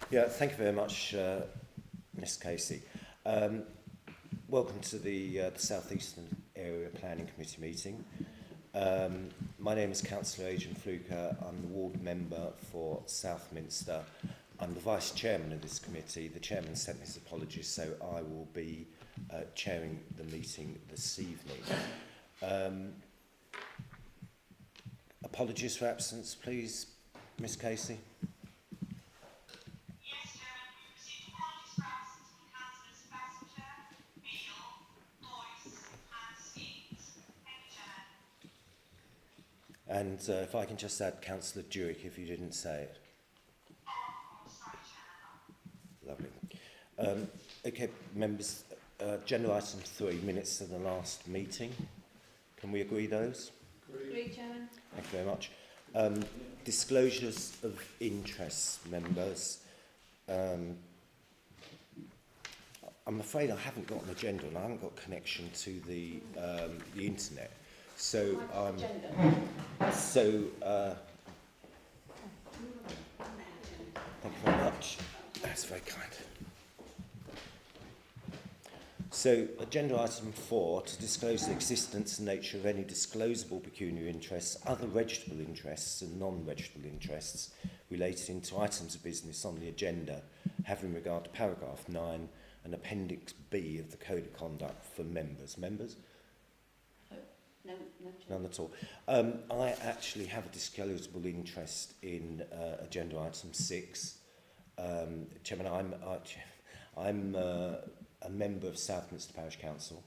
Yeah, thank you very much, Ms Casey. Welcome to the South Eastern Area Planning Committee meeting. My name is Councillor Adrian Fluker. I'm the ward member for Southminster. I'm the vice chairman of this committee. The chairman sent his apologies, so I will be chairing the meeting this evening. Apologies for absence, please, Ms Casey. And if I can just add Councillor Dewick, if you didn't say it. Lovely. Okay, members, agenda item 3, minutes of the last meeting. Can we agree those? Agree, Chairman. Thank you very much. Disclosures of interest, members. I'm afraid I haven't got an agenda and I haven't got connection to the internet. So, thank you very much. That's very kind. So, agenda item 4, to disclose the existence and nature of any disclosable pecuniary interests, other registrable interests and non-registrable interests relating to items of business on the agenda, having regard to paragraph 9 and appendix B of the Code of Conduct for members. Members? No, none at all. I actually have a disclosable interest in agenda item 6. Chairman, I'm a member of Southminster Parish Council.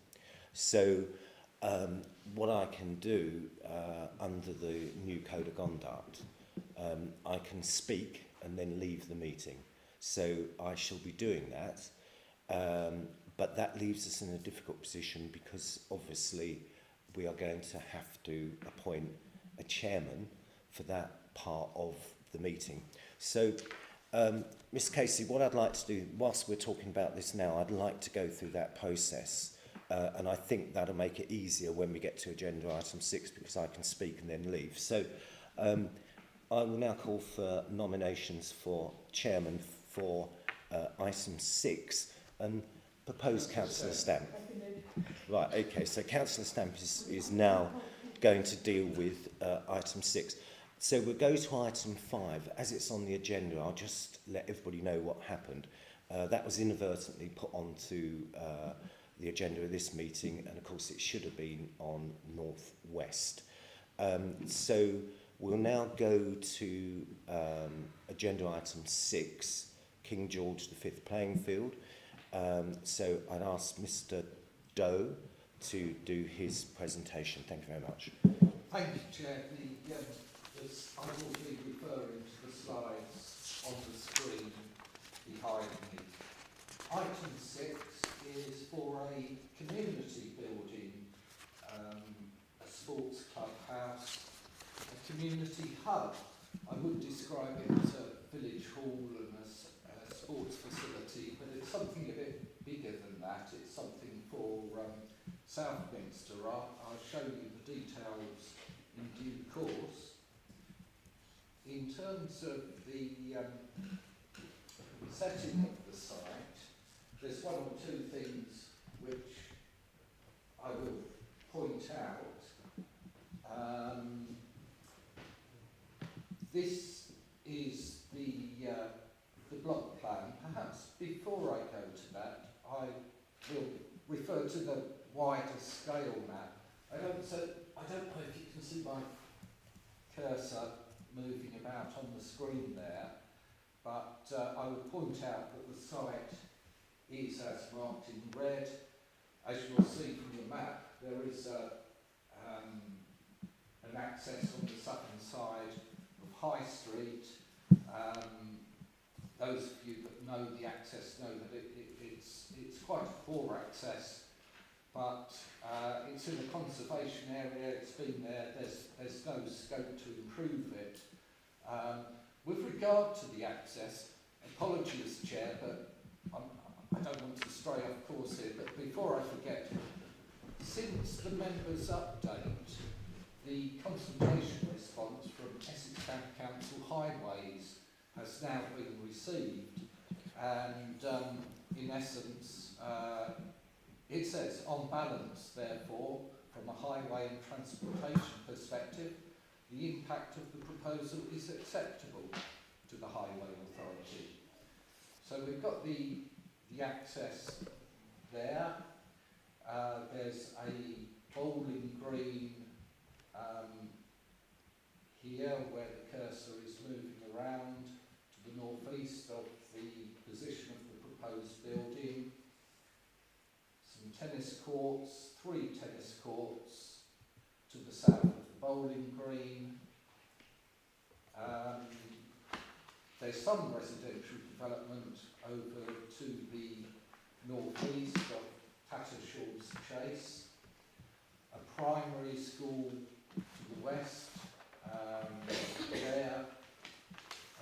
So what I can do under the new Code of Conduct, I can speak and then leave the meeting. So I shall be doing that. But that leaves us in a difficult position because obviously we are going to have to appoint a chairman for that part of the meeting. So, Ms Casey, what I'd like to do, whilst we're talking about this now, I'd like to go through that process. And I think that'll make it easier when we get to agenda item 6 because I can speak and then leave. So, I will now call for nominations for chairman for item 6 and propose Councillor Stamp. Right, okay, so Councillor Stamp is now going to deal with item 6. So we'll go to item 5. As it's on the agenda, I'll just let everybody know what happened. That was inadvertently put onto the agenda of this meeting, and of course it should have been on North West. So we'll now go to agenda item 6, King George V playing field. So I'd ask Mr Doe to do his presentation. Thank you very much. Thank you, Chair. I will be referring to the slides on the screen behind me. Item 6 is for a community building, a sports clubhouse, a community hub. I would describe it as a village hall and a sports facility, but it's something a bit bigger than that. It's something for Southminster. I'll show you the details in due course. In terms of the setting of the site, there's one or two things which I will point out. This is the block plan. Perhaps before I go to that, I will refer to the wider scale map. I don't know if you can see my cursor moving about on the screen there, but I would point out that the site is as marked in red. As you'll see from the map, there is an access on the southern side of High Street. Those of you that know the access know that it's quite a poor access, but it's in a conservation area. It's been there. There's no scope to improve it. With regard to the access, apologies, Chair, but I don't want to stray off course here. But before I forget, since the members' update, the consultation response from Essex County Council Highways has now been received, and in essence, it says, on balance, therefore, from a highway and transportation perspective, the impact of the proposal is acceptable to the Highway Authority. So we've got the access there. There's a bowling green here where the cursor is moving around to the northeast of the position of the proposed building. Some tennis courts, 3 tennis courts to the south of the bowling green. There's some residential development over to the northeast of Tattershall's Chase. A primary school to the west there.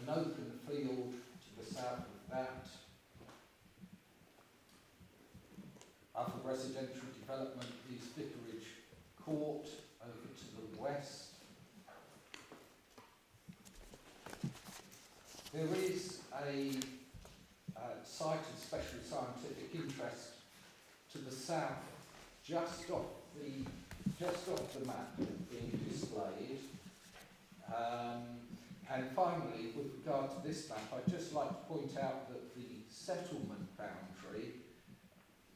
An open field to the south of that. Other residential development is Vicarage Court over to the west. There is a site of special scientific interest to the south, just off the map being displayed. And finally, with regard to this map, I'd just like to point out that the settlement boundary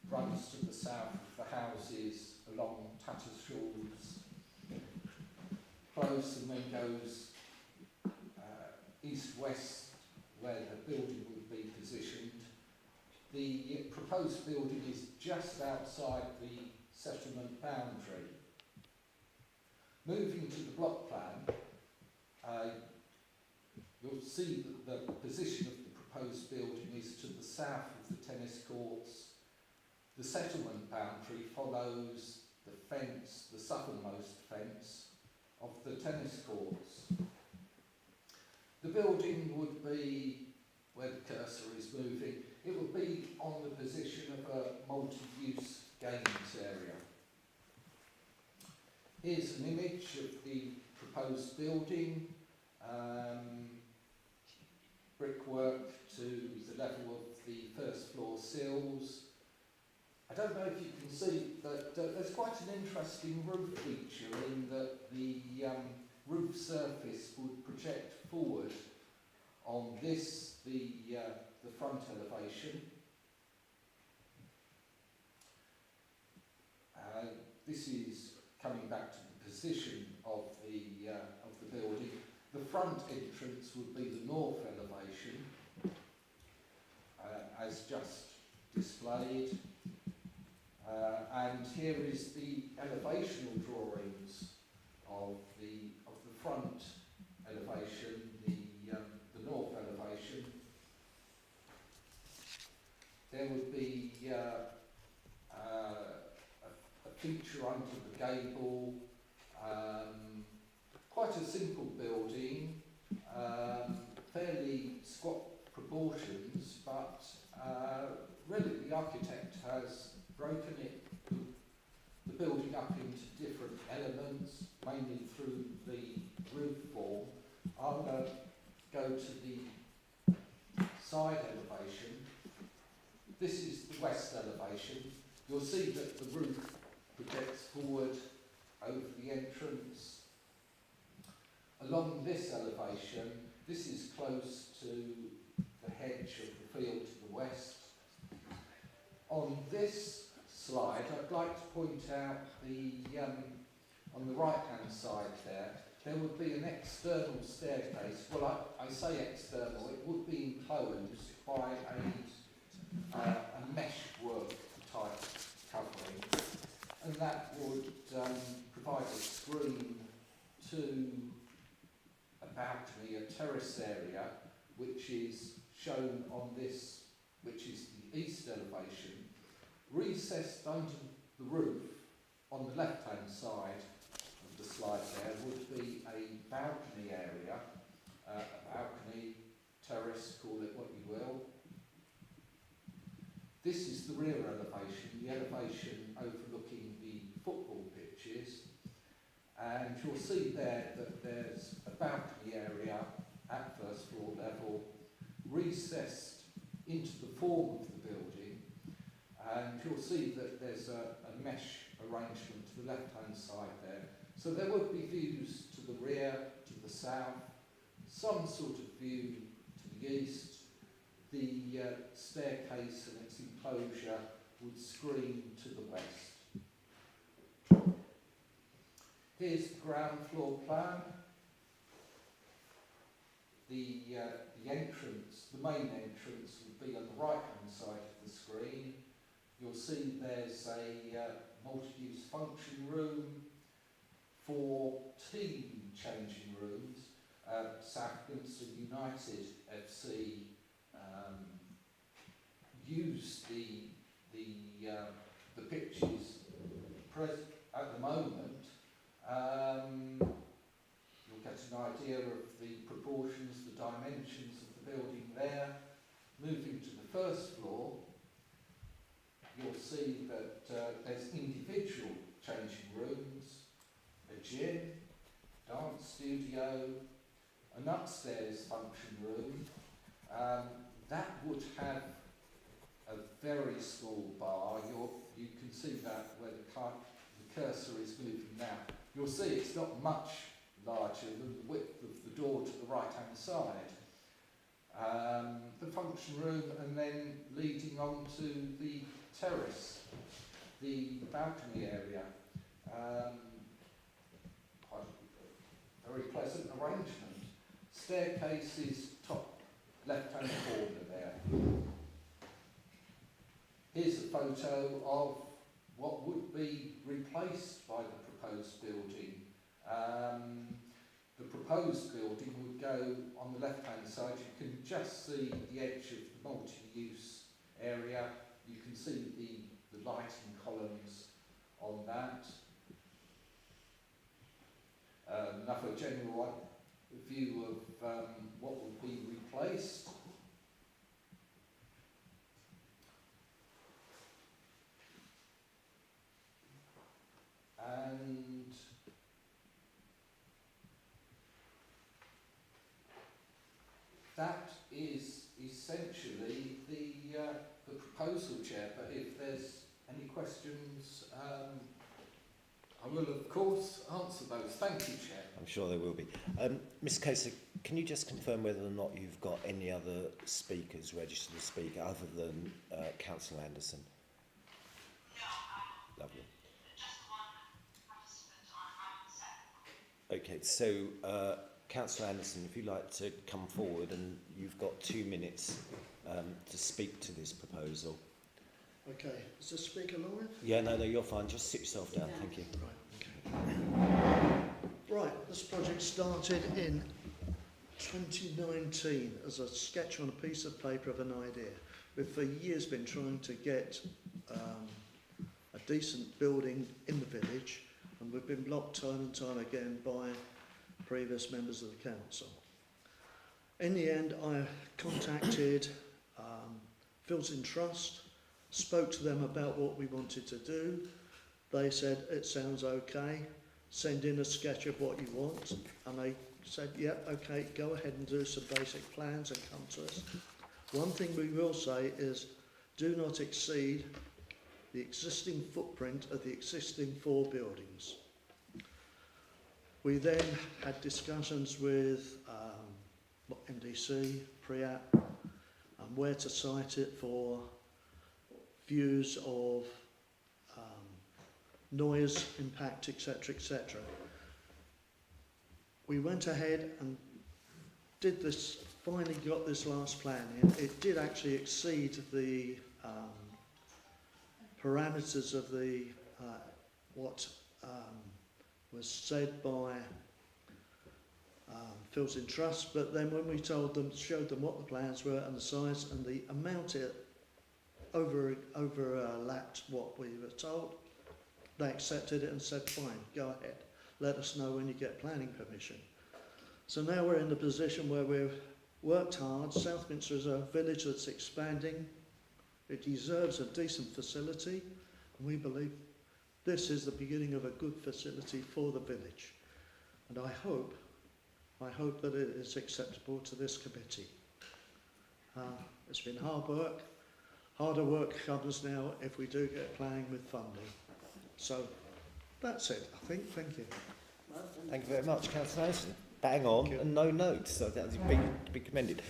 runs to the south of the houses along Tattershall's Close and then goes east-west where the building would be positioned. The proposed building is just outside the settlement boundary. Moving to the block plan, you'll see that the position of the proposed building is to the south of the tennis courts. The settlement boundary follows the fence, the southernmost fence of the tennis courts. The building would be, where the cursor is moving, it would be on the position of a multi-use games area. Here's an image of the proposed building, brickwork to the level of the first floor sills. I don't know if you can see, but there's quite an interesting roof feature in that the roof surface would project forward on this, the front elevation. This is coming back to the position of the building. The front entrance would be the north elevation, as just displayed. And here is the elevational drawings of the front elevation, the north elevation. There would be a feature under the gable, quite a simple building, fairly squat proportions, but really the architect has broken the building up into different elements, mainly through the roof form. I'm going to go to the side elevation. This is the west elevation. You'll see that the roof projects forward over the entrance. Along this elevation, this is close to the hedge of the field to the west. On this slide, I'd like to point out on the right-hand side there would be an external staircase. Well, I say external, it would be enclosed by a meshwork type covering, and that would provide a screen to a balcony, a terrace area, which is shown on this, which is the east elevation. Recessed under the roof on the left-hand side of the slide there would be a balcony area, a balcony, terrace, call it what you will. This is the rear elevation, the elevation overlooking the football pitches, and you'll see there that there's a balcony area at first floor level, recessed into the form of the building, and you'll see that there's a mesh arrangement to the left-hand side there. So there would be views to the rear, to the south, some sort of view to the east. The staircase and its enclosure would screen to the west. Here's the ground floor plan. The entrance, the main entrance, would be on the right-hand side of the screen. You'll see there's a multi-use function room, 4 team changing rooms. Southminster United FC use the pitches at the moment. You'll get an idea of the proportions, the dimensions of the building there. Moving to the first floor, you'll see that there's individual changing rooms, a gym, dance studio, an upstairs function room. That would have a very small bar. You can see that where the cursor is moving now. You'll see it's not much larger than the width of the door to the right-hand side. The function room, and then leading on to the terrace, the balcony area. Quite a very pleasant arrangement. Staircase is top left-hand corner there. Here's a photo of what would be replaced by the proposed building. The proposed building would go on the left-hand side. You can just see the edge of the multi-use area. You can see the lighting columns on that. Another general view of what would be replaced. And that is essentially the proposal, Chair. But if there's any questions, I will of course answer those. Thank you, Chair. I'm sure there will be. Ms Casey, can you just confirm whether or not you've got any other speakers registered to speak other than Councillor Anderson? No. Lovely. Okay, so Councillor Anderson, if you'd like to come forward, and you've got 2 minutes to speak to this proposal. Okay, is the speaker live? Yeah, no, you're fine. Just sit yourself down, thank you. Right, this project started in 2019 as a sketch on a piece of paper of an idea. We've for years been trying to get a decent building in the village, and we've been blocked time and time again by previous members of the council. In the end, I contacted Filton Trust, spoke to them about what we wanted to do. They said, it sounds okay, send in a sketch of what you want. And they said, yeah, okay, go ahead and do some basic plans and come to us. One thing we will say is, do not exceed the existing footprint of the existing 4 buildings. We then had discussions with MDC, PREAP, and where to site it for views of noise impact, etc., etc. We went ahead and did this, finally got this last plan in. It did actually exceed the parameters of the what was said by Filton Trust, but then when we told them, showed them what the plans were and the size and the amount it overlapped what we were told, they accepted it and said, fine, go ahead. Let us know when you get planning permission. So now we're in the position where we've worked hard. Southminster is a village that's expanding. It deserves a decent facility, and we believe this is the beginning of a good facility for the village. And I hope that it is acceptable to this committee. It's been hard work. Harder work comes now if we do get planning with funding. So that's it, I think. Thank you. Thank you very much, Councillor Anderson. Bang on Thank you. and no notes, so that's be commended.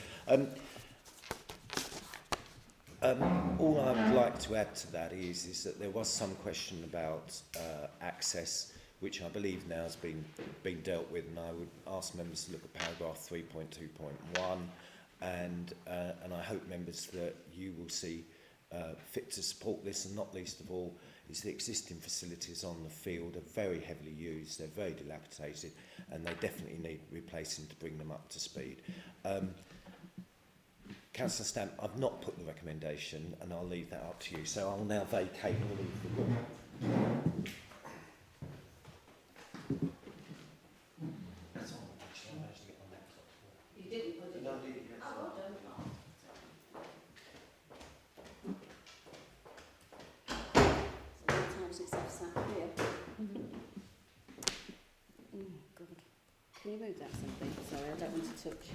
All I would like to add to that is that there was some question about access, which I believe now has been dealt with, and I would ask members to look at paragraph 3.2.1, and I hope members that you will see fit to support this, and not least of all is the existing facilities on the field are very heavily used, they're very dilapidated, and they definitely need replacing to bring them up to speed. Councillor Stamp, I've not put the recommendation, and I'll leave that up to you, so I'll now vacate and leave the room. That's all, actually, I managed to get my laptop to work. You didn't put it No, in? I didn't, yes. Oh, well done. It's a long time since I've sat here. Oh, God. Can you move that something? Sorry, I don't want to touch.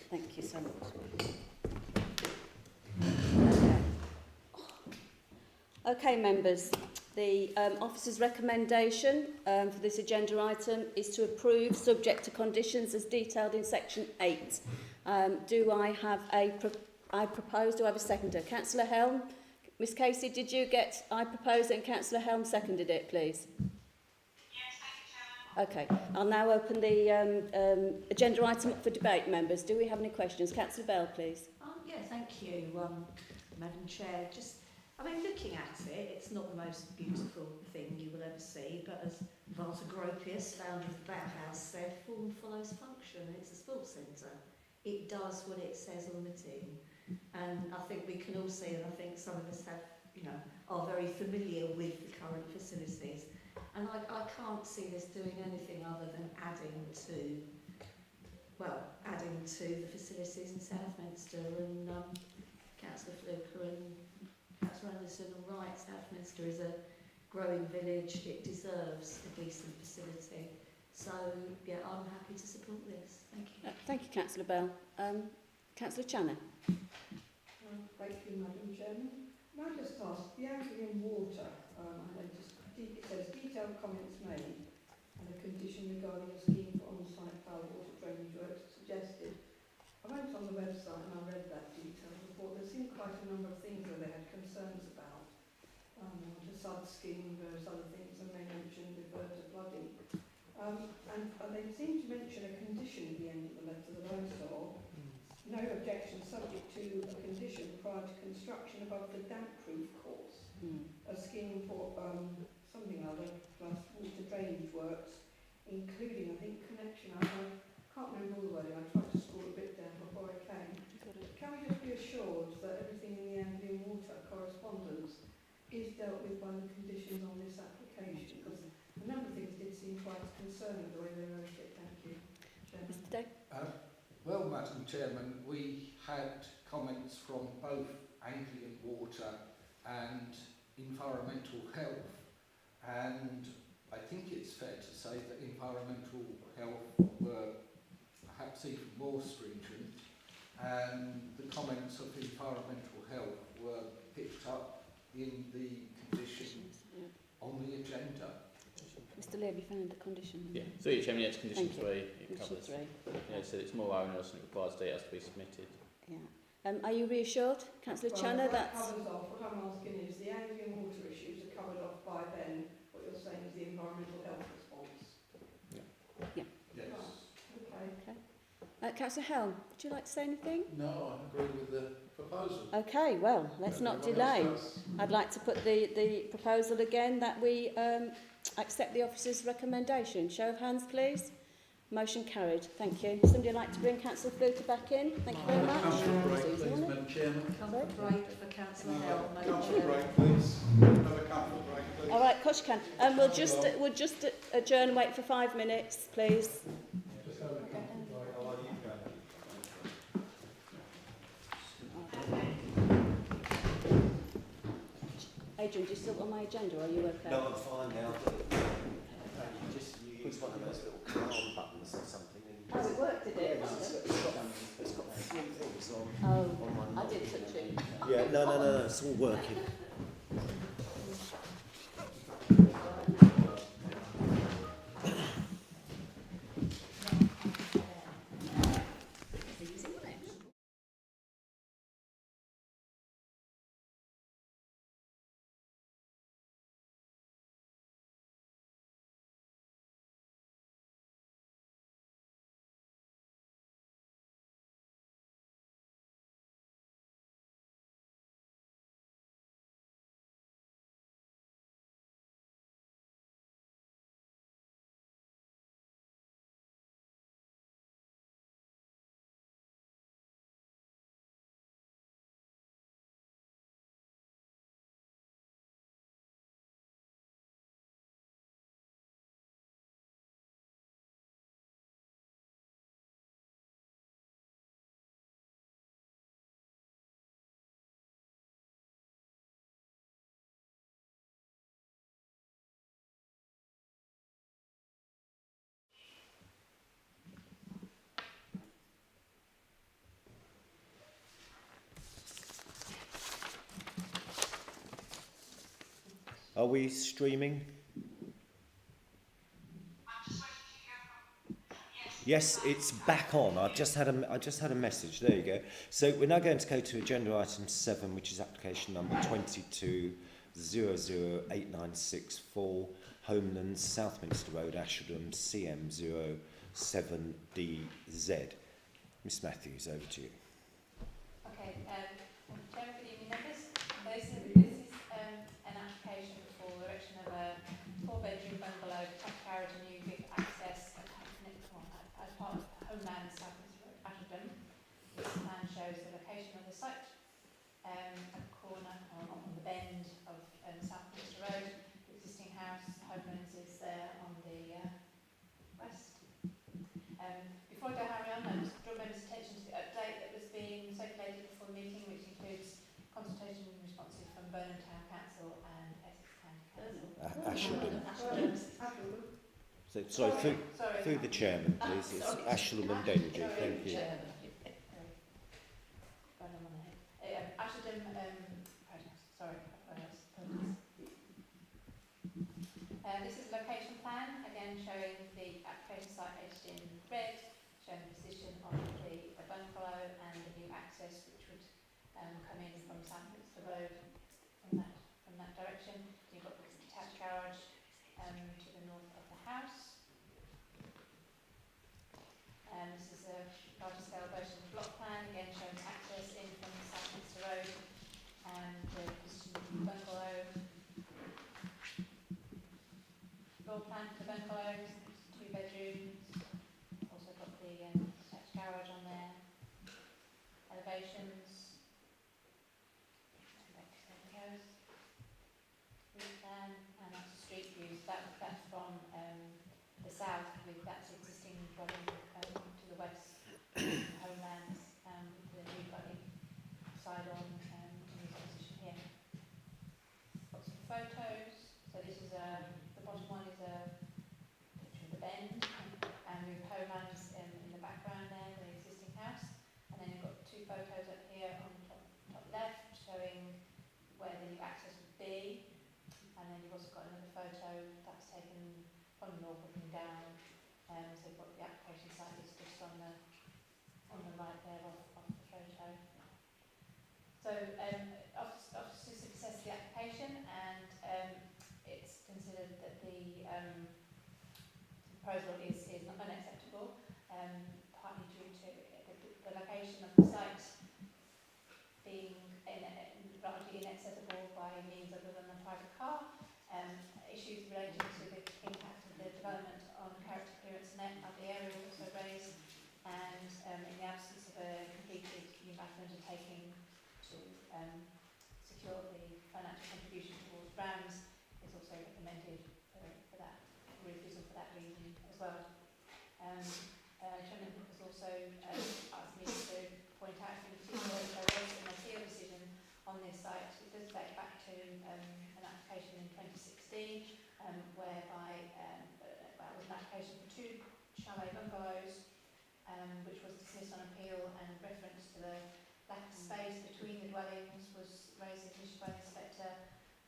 Thank you so much. Okay, members. The officer's recommendation for this agenda item is to approve subject to conditions as detailed in section 8. Do I have I propose, do I have a seconder? Councillor Helm? Miss Casey, did you get I propose and Councillor Helm seconded it, please? Yes, thank you, Chairman. Okay, I'll now open the agenda item up for debate, members. Do we have any questions? Councillor Bell, please. Yeah, thank you, Madam Chair. Looking at it, it's not the most beautiful thing you will ever see, but as Walter Gropius, founder of the Bauhaus, said, form follows function. It's a sports centre. It does what it says on the tin. And I think we can all see, and I think some of us have, are very familiar with the current facilities. And I can't see this doing anything other than adding to the facilities in Southminster, and Councillor Fluker and Councillor Anderson are right. Southminster is a growing village. It deserves a decent facility. So, yeah, I'm happy to support this. Thank you. Thank you, Councillor Bell. Councillor Channer. Thank you, Madam Chairman. Can I just ask, the Anglian water, it says detailed comments made and a condition regarding a scheme for on-site foul water drainage works suggested. I went on the website and I read that detailed report. There seemed quite a number of things that they had concerns about. The SUD scheme and various other things, and they mentioned refer to flooding. And they seem to mention a condition at the end of the letter that I saw. No objection subject to a condition prior to construction above the damp-proof course. A scheme for something other plus water drainage works, including, I think, connection. I can't remember all the wording. I tried to scroll a bit down before I came. Can we just be assured that everything in the Anglian water correspondence is dealt with by the conditions on this application? Because a number of things did seem quite concerning the way they wrote it. Thank you, Chairman. Mr. Day. Well, Madam Chairman, we had comments from both Anglian Water and Environmental Health, and I think it's fair to say that Environmental Health were perhaps even more stringent, and the comments of Environmental Health were picked up in the conditions on the agenda. Mr. Lee, have you found the condition? Yeah, so your Chairman, yes, condition Thank you. 3, it Condition covers. 3. Yeah, so it's more onerous and it requires details to be submitted. Yeah. Are you reassured, Councillor Channer? That That's covers off. What I'm asking is the Anglian water issues are covered off by then. What you're saying is the environmental health response. Yeah. Yes. Okay. Councillor Helm, would you like to say anything? No, I agree with the proposal. Okay, well, let's not delay. I'd like to put the proposal again that we accept the officer's recommendation. Show of hands, please. Motion carried. Thank you. Somebody like to bring Councillor Fluter back in? Thank you very much. Councillor break, Susan, please, wasn't it? Madam Chairman. Comfort break for Councillor Helm, Madam Councillor Chair. break, please. Have a comfort break, please. All right, of course you can. We'll just adjourn and wait for 5 minutes, please. Just have a comfort break. I'll let you go. Adrian, do you still want my agenda or are you okay? No, I'm fine now. You use one of those little calm buttons or something. And Oh, it worked, did it? it's got 3 things on Oh, one. didn't touch it. Yeah, no, it's all working. Are we streaming? Yes, it's back on. I just had a message. There you go. So we're now going to go to agenda item 7, which is application number 22008964, Homelands, Southminster Road, Asheldham, CM07DZ. Miss Matthews, over to you. Okay, Chairman, good evening members. This is an application for the erection of a 4-bedroom bungalow, detached garage and new big access as part of Homelands, Southminster Road, Asheldham. This plan shows the location of the site at the corner on the bend of Southminster Road. The existing house, Homelands, is there on the west. Before I go carry on, I just draw members' attention to the update that was being circulated before the meeting, which includes consultation and responses from Burnham Town Council and Essex County Council. Asheldham. So, sorry, through the chairman, please. It's Asheldham and Dengie. Thank you. Asheldham, this is a location plan, again showing the application site edged in red, showing the position of the bungalow and the new access which would come in from Southminster Road from that direction. You've got the detached garage to the north of the house. This is a larger scale version of the block plan, again showing access in from Southminster Road and the position of the bungalow. Floor plan for the bungalow, 2 bedrooms, also got the detached garage on there. Elevations. There it goes. Roof plan, and that's the street views. That's from the south, with that's existing dwelling to the west, Homelands, with the new dwelling side on in this position here. Got some photos. So this is the bottom one is a picture of the bend, and with Homelands in the background there, the existing house. And then you've got 2 photos up here on the top left, showing where the new access would be. And then you've also got another photo that's taken from the north looking down. So you've got the application site is just on the right there off the photo. So officers have assessed the application, and it's considered that the proposal is not unacceptable, partly due to the location of the site being largely inaccessible by means other than a private car, issues relating to the impact of the development on character clearance net of the area also raised, and in the absence of a completed UMAF undertaking to secure the financial contribution towards Browns, is also recommended for that refusal for that reason as well. Chairman has also asked me to point out in particular that there was an appeal decision on this site. It does date back to an application in 2016, whereby that was an application for 2 chalet bungalows, which was dismissed on appeal, and reference to the lack of space between the dwellings was raised as an issue by the inspector,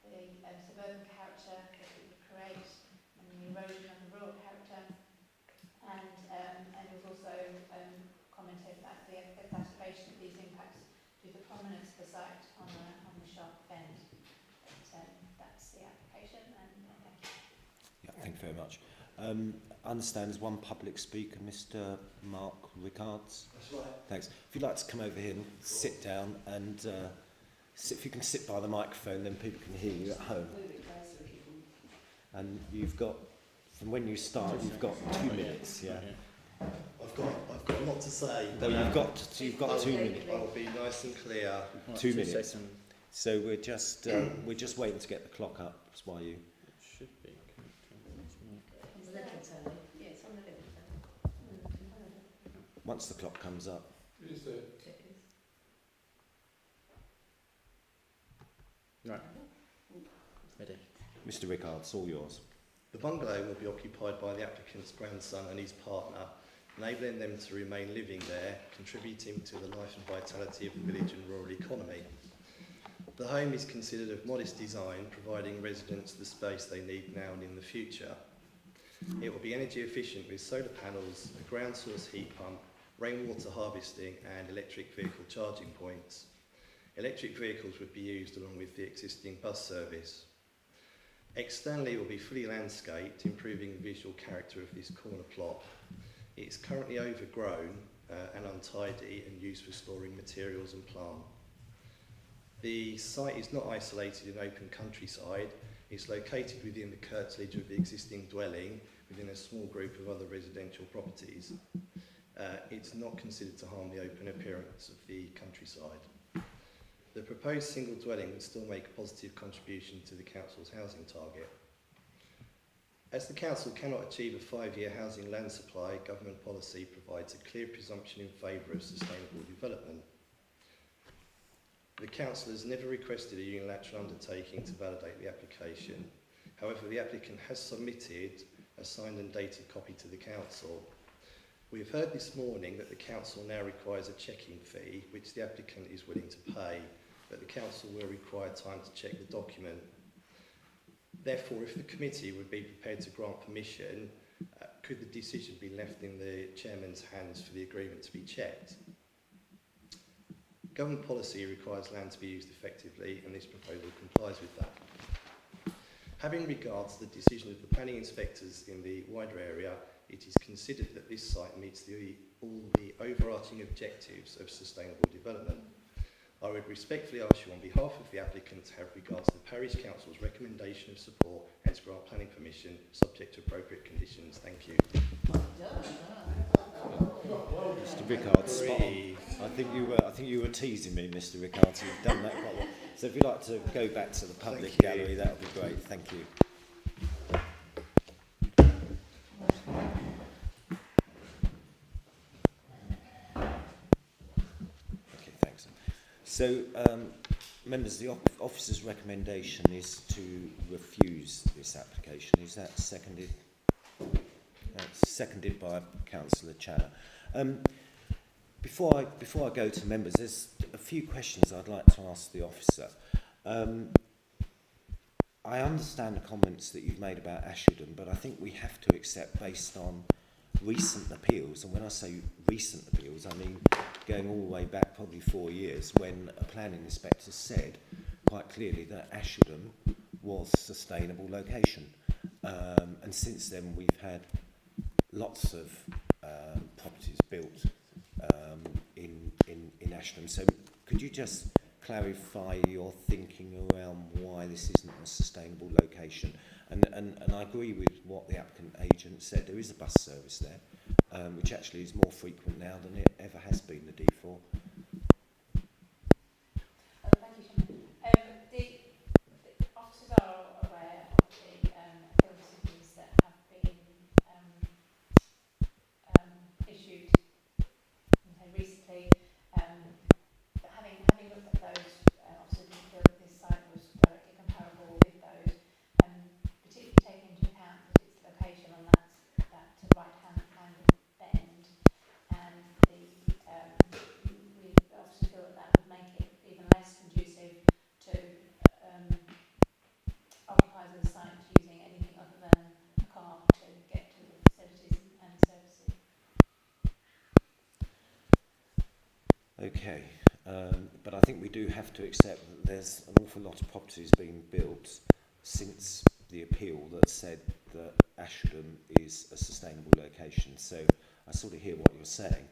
the suburban character that it would create, and the erosion of the rural character, and it was also commented that the exacerbation of these impacts due to the prominence of the site on the sharp bend. But, that's the application, and thank you. Yeah, thank you very much. I understand there's one public speaker, Mr. Mark Rickards. That's right. Thanks. If you'd like to come over here and sit down and if you can sit by the microphone, then people can hear you at home. And you've got, from when you start, you've got 2 minutes. Yeah. I've got a lot to say. No, you've got 2 minutes. I'll be nice and clear. 2 minutes. So we're just waiting to get the clock up. That's why you. It should be. On the little telly. Yeah, it's on the little telly. Once the clock comes up. Is there? It is. Right. Ready. Mr. Rickards, all yours. The bungalow will be occupied by the applicant's grandson and his partner, enabling them to remain living there, contributing to the life and vitality of the village and rural economy. The home is considered of modest design, providing residents the space they need now and in the future. It will be energy efficient with solar panels, a ground source heat pump, rainwater harvesting and electric vehicle charging points. Electric vehicles would be used along with the existing bus service. Externally it will be fully landscaped, improving the visual character of this corner plot. It's currently overgrown and untidy and used for storing materials and plant. The site is not isolated in open countryside. It's located within the curtilage of the existing dwelling within a small group of other residential properties. It's not considered to harm the open appearance of the countryside. The proposed single dwelling would still make a positive contribution to the council's housing target. As the council cannot achieve a 5-year housing land supply, government policy provides a clear presumption in favour of sustainable development. The council has never requested a unilateral undertaking to validate the application. However, the applicant has submitted a signed and dated copy to the council. We have heard this morning that the council now requires a checking fee, which the applicant is willing to pay, but the council will require time to check the document. Therefore, if the committee would be prepared to grant permission, could the decision be left in the chairman's hands for the agreement to be checked? Government policy requires land to be used effectively, and this proposal complies with that. Having regard to the decision of the planning inspectors in the wider area, it is considered that this site meets all the overarching objectives of sustainable development. I would respectfully ask you on behalf of the applicant to have regard to the Parish Council's recommendation of support and to grant planning permission subject to appropriate conditions. Thank you. Mr. Rickards, spot on. I think you were teasing me, Mr. Rickards. You've done that quite well. So if you'd like to go back to the public gallery, that would be great. Thank you. Okay, thanks. So, members, the officer's recommendation is to refuse this application. Is that seconded? That's seconded by Councillor Channer. Before I go to members, there's a few questions I'd like to ask the officer. I understand the comments that you've made about Asheldham, but I think we have to accept based on recent appeals, and when I say recent appeals, I mean going all the way back probably 4 years, when a planning inspector said quite clearly that Asheldham was a sustainable location. And since then we've had lots of properties built in Asheldham. So could you just clarify your thinking around why this isn't a sustainable location? And I agree with what the applicant agent said. There is a bus service there, which actually is more frequent now than it ever has been, the D4. Thank you, Chairman. The officers are aware of the appeal decisions that have been issued recently. But having looked at those, officers didn't feel that this site was directly comparable with those, particularly taking into account that its location on that right-hand bend, and the Okay, but I think we do have to accept that there's an awful lot of properties being built since the appeal that said that Asheldham is a sustainable location. So I sort of hear what you're saying,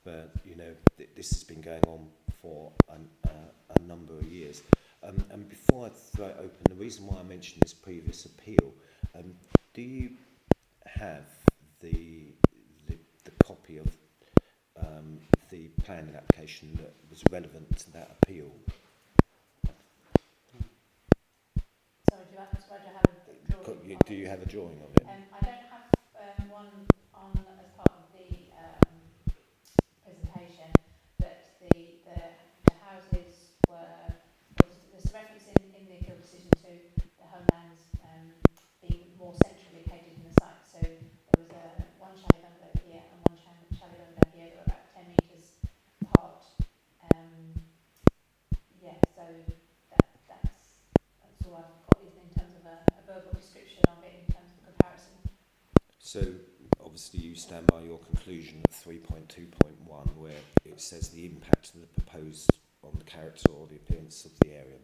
but you know this has been going on for a number of years. And before I throw it open, the reason why I mentioned this previous appeal, do you have the copy of the planning application that was relevant to that appeal? Sorry, do I have a drawing? Do you have a drawing of it? I don't have one on as part of the presentation, but the houses were, there's reference in the appeal decision to the Homelands being more centrally located in the site. So there was one chalet bungalow here and one chalet bungalow here that were about 10 metres apart. Yeah, so that's all I've got in terms of a verbal description of it in terms of comparison. So obviously you stand by your conclusion at 3.2.1 where it says the impact of the proposed on the character or the appearance of the area,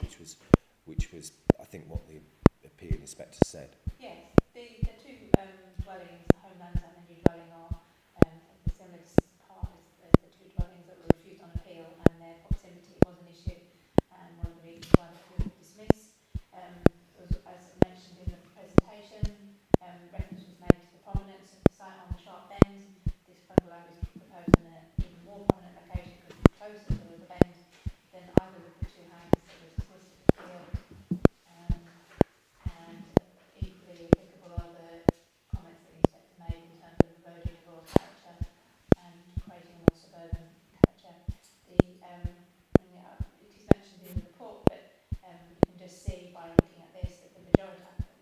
which was I think what the appeal inspector said. Yes, the two dwellings, the Homelands and the new dwelling, are the similar part as the two dwellings that were refused on appeal, and their proximity was an issue and one of the reasons why the appeal was dismissed. Was, as mentioned in the presentation, reference was made to the prominence of the site on the sharp bend. This bungalow is proposed in an even more prominent location because it's closer to the bend than either of the two houses that were dismissed at appeal. And equally applicable are the comments that the inspector made in terms of eroding the rural character and creating a more suburban character. It is mentioned in the report, but you can just see by looking at this that the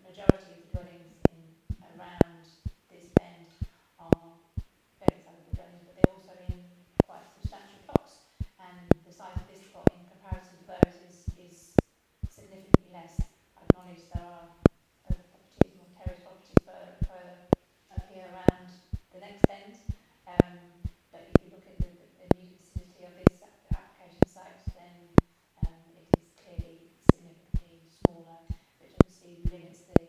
majority of the dwellings in around this bend are very valuable dwellings, but they're also in quite substantial plots, and the size of this plot in comparison to those is significantly less. I acknowledge there are properties, more terrace properties further up here around the next bend, but if you look at the immediate vicinity of this application site, then it is clearly significantly smaller, which obviously limits the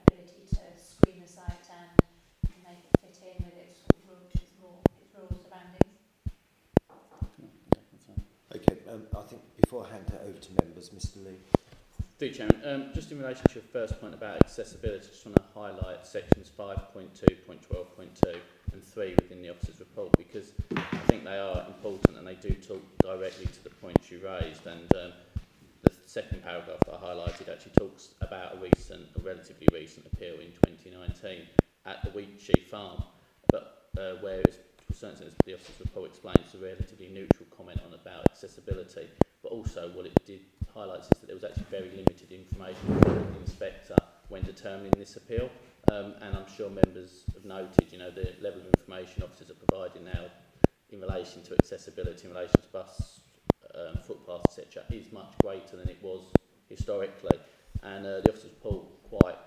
ability to screen the site and make it fit in with its rural surroundings. Okay, I think before I hand it over to members, Mr. Lee. Do, Chairman. Just in relation to your first point about accessibility, I just want to highlight sections 5.2.12.2 and 3 within the officer's report, because I think they are important and they do talk directly to the points you raised. And the second paragraph that I highlighted actually talks about a relatively recent appeal in 2019 at the Wheatsheaf farm, but whereas to a certain extent the officer's report explains a relatively neutral comment on about accessibility, but also what it did highlights is that there was actually very limited information from the inspector when determining this appeal, and I'm sure members have noted, you know, the level of information officers are providing now in relation to accessibility, in relation to bus, footpaths, etc., is much greater than it was historically, and the officer's report quite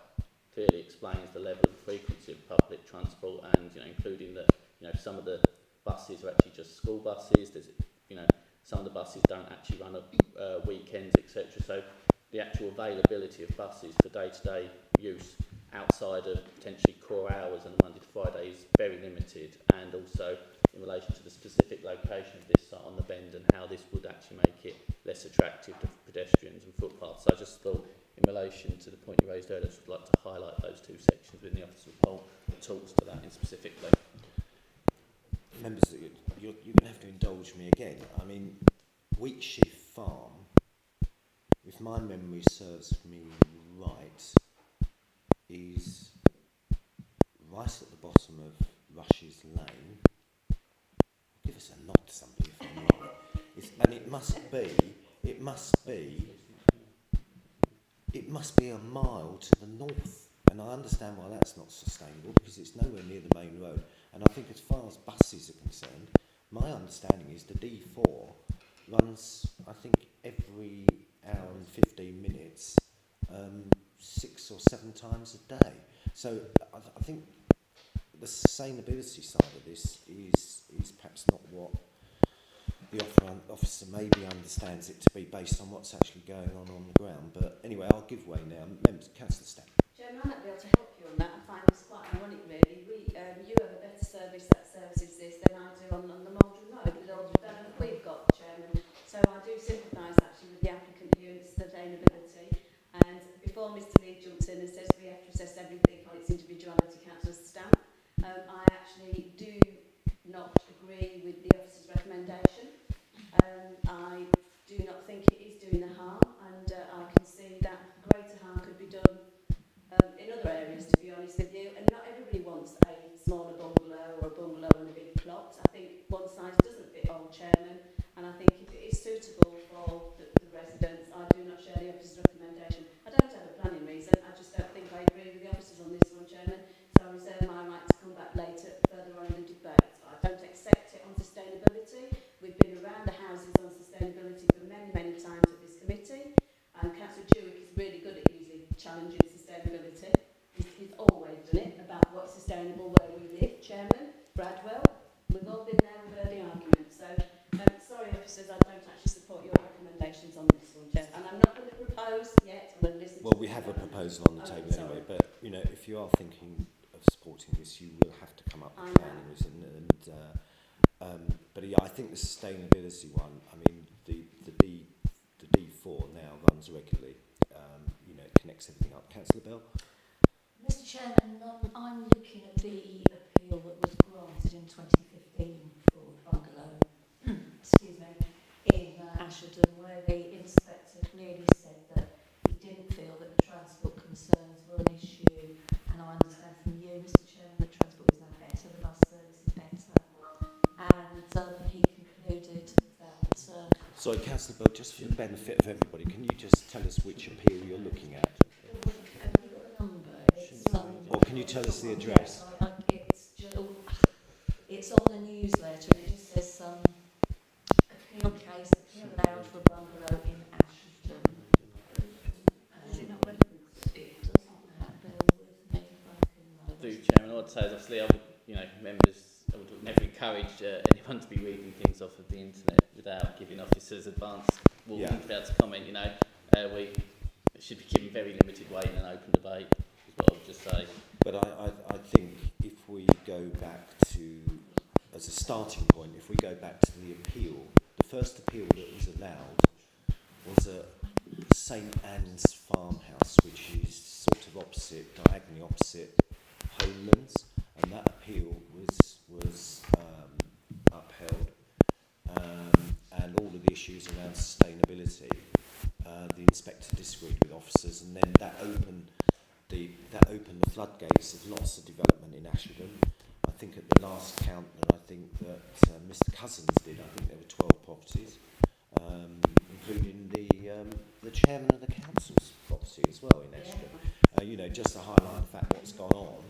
clearly explains the level and frequency of public transport, and you know, including that, you know, some of the buses are actually just school buses. There's, you know, some of the buses don't actually run at weekends, etc. So the actual availability of buses for day-to-day use outside of potentially core hours and Monday to Friday is very limited, and also in relation to the specific location of this site on the bend and how this would actually make it less attractive to pedestrians and footpaths. So I just thought, in relation to the point you raised earlier, I would like to highlight those two sections within the officer's report that talks to that in specifically. Members, you're going to have to indulge me again. I mean, Wheatsheaf Farm, if my memory serves me right, is right at the bottom of Rush's Lane. Give us a nod, somebody, if I'm right. And it must be a mile to the north. And I understand why that's not sustainable, because it's nowhere near the main road. And I think as far as buses are concerned, my understanding is the D4 runs, I think, every hour and 15 minutes, 6 or 7 times a day. So I think the sustainability side of this is perhaps not what the offer maybe understands it to be based on what's actually going on the ground. But anyway, I'll give way now. Members, Councillor Stack. Chairman, I might be able to help you on that. I find this quite ironic, really. You have a better service that services this than I do on the Mundon Road with all the development we've got, Chairman. So I do sympathise actually with the applicant view and sustainability. And before Mr Lee jumps in and says we have to assess everything on its individuality, councillor's stamp, I actually do not agree with the officer's recommendation. I do not think it is doing the harm, and I can see that greater harm could be done in other areas, to be honest with you. And not everybody wants a smaller bungalow or a bungalow and a big plot. I think one size doesn't fit all, Chairman, and I think if it is suitable for the residents, I do not share the officer's recommendation. I don't have a planning reason, I just don't think I agree with the officers on this one, Chairman, so I reserve my right to come back later further on in the debate. I don't accept it on sustainability. We've been around the houses on sustainability for many, many times at this committee, and Councillor Jewick is really good at using challenging sustainability. He's always done it about what's sustainable where we live. Chairman, Bradwell, we've all been there and heard the argument. So, sorry officers, I don't actually support your recommendations on this one, Chair. And I'm not going to propose yet. I'm going to listen. Well, we have a proposal on the table anyway, but you know, if you are thinking of supporting this, you will have to come up with planning reason. But yeah, I think the sustainability one. I mean, the D4 now runs regularly. You know, it connects everything up. Councillor Bell. Mr Chairman, I'm looking at the appeal that was granted in 2015 for bungalow, excuse me, in Asheldham, where the inspector clearly said that he didn't feel that the transport concerns were an issue, and I understand from you, Mr Chairman, that transport is now better, the bus service is better, and he concluded that... Sorry, Councillor Bell, just for the benefit of everybody, can you just tell us which appeal you're looking at? Or can you tell us the address? It's on the newsletter, and it just says appeal case allowed for bungalow in Asheldham. Is it not referenced? It doesn't bear with me if I can... Do, Chairman, I'd say obviously I would, you know, members, I would never encourage anyone to be reading things off of the internet without giving officers advance warning to be able to comment. You know, we should be given very limited weight in an open debate, is what I would just say. But I think if we go back to, as a starting point, if we go back to the appeal, the first appeal that was allowed was a St Anne's farmhouse, which is sort of opposite, diagonally opposite Homelands, and that appeal was upheld, and all of the issues around sustainability, the inspector disagreed with officers, and then that opened the floodgates of lots of development in Asheldham. I think at the last count that I think that Mr Cousins did, I think there were 12 properties, including the chairman of the council's property as well in Asheldham. You know, just to highlight the fact what's gone on.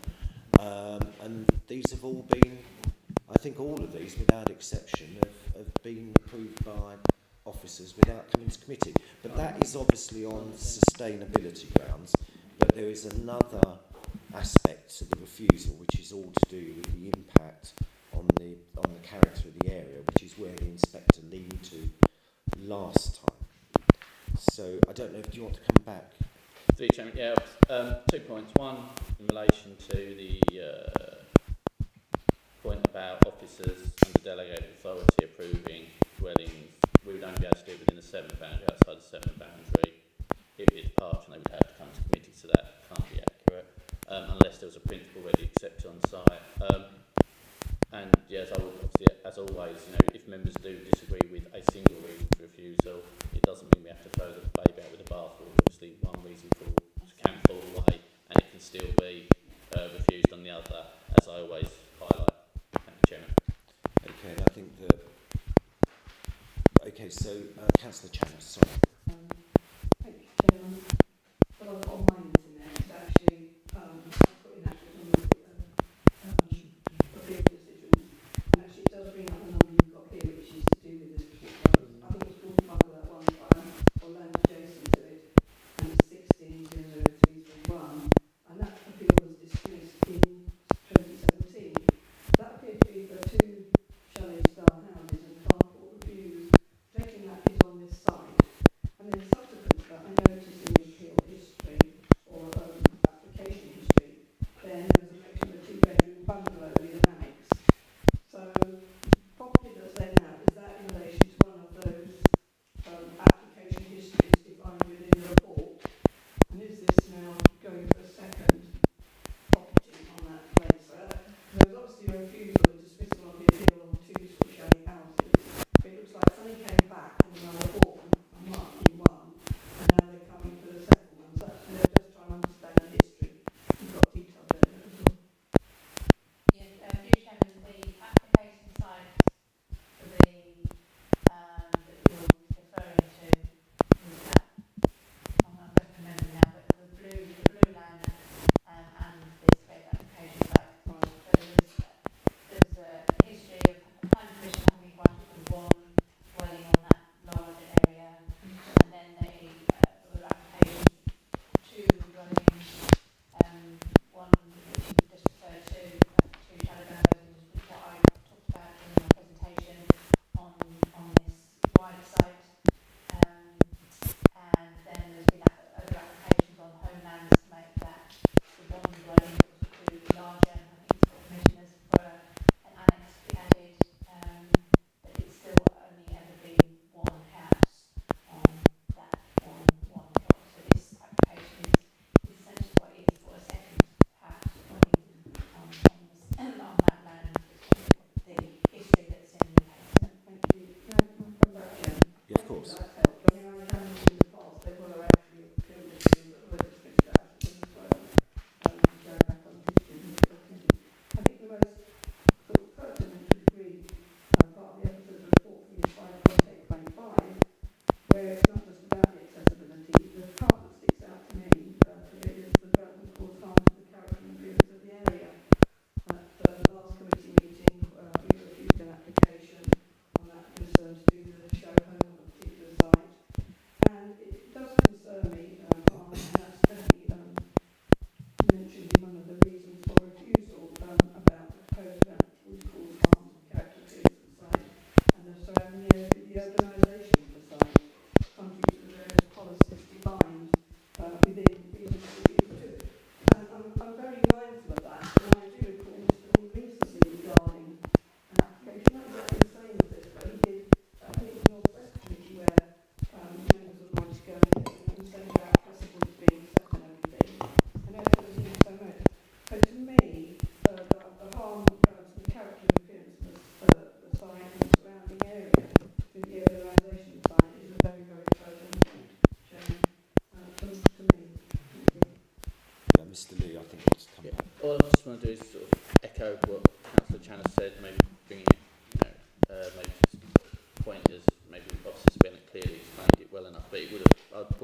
And these have all been, I think all of these, without exception, have been approved by officers without coming to committee. But that is obviously on sustainability grounds. But there is another aspect to the refusal, which is all to do with the impact on the character of the area, which is where the inspector leaned to last time. So I don't know if you want to come back. Through Chairman, yeah, 2 points. One, in relation to the point about officers under delegated authority approving dwellings, we would only be able to do it within the 7 boundary, outside the 7 boundary. If it's departure, they would have to come to committee, so that can't be accurate, unless there was a principle already accepted on site. And yes, I would obviously, as always, you know, if members do disagree with a single reason for refusal, it doesn't mean we have to throw the baby out with the bathwater. Obviously, one reason can fall away, and it can still be refused on the other, as I always highlight. Thank you, Chairman. Okay, I think that. Okay, so Councillor Chandler, sorry. Thank you, Chairman. Well, on my internet, it's actually put in appeal decisions, and actually it does bring up the number you've got here, which is to do with this particular. I think it's called bungalow at one time, or land adjacent to it, and it's 160331, and that appeal was dismissed in 2017. That appeared to be for 2 chalet style houses and carport reviews, taking that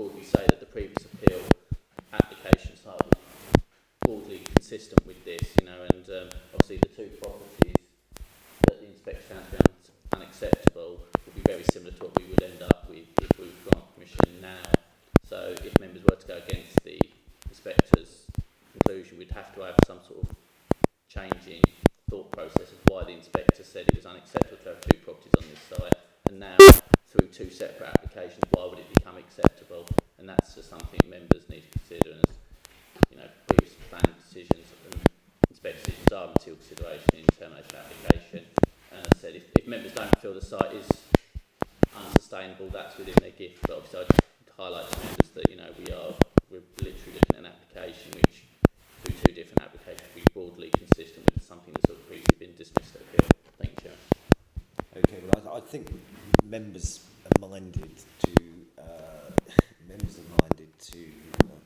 broadly say that the previous appeal application site was broadly consistent with this, you know, and obviously the two properties that the inspector found to be unacceptable would be very similar to what we would end up with if we were grant permission now. So if members were to go against the inspector's conclusion, we'd have to have some sort of changing thought process of why the inspector said it was unacceptable to have two properties on this site, and now through two separate applications, why would it become acceptable? And that's just something members need to consider, and as you know, previous planning decisions and inspector decisions are material consideration in termination application. And as I said, if members don't feel the site is unsustainable, that's within their gift. But obviously, I'd highlight to members that we're literally looking at an application which, through two different applications, will be broadly consistent with something that's sort of previously been dismissed at appeal. Thank you, Chair. Okay, well, I think members are minded to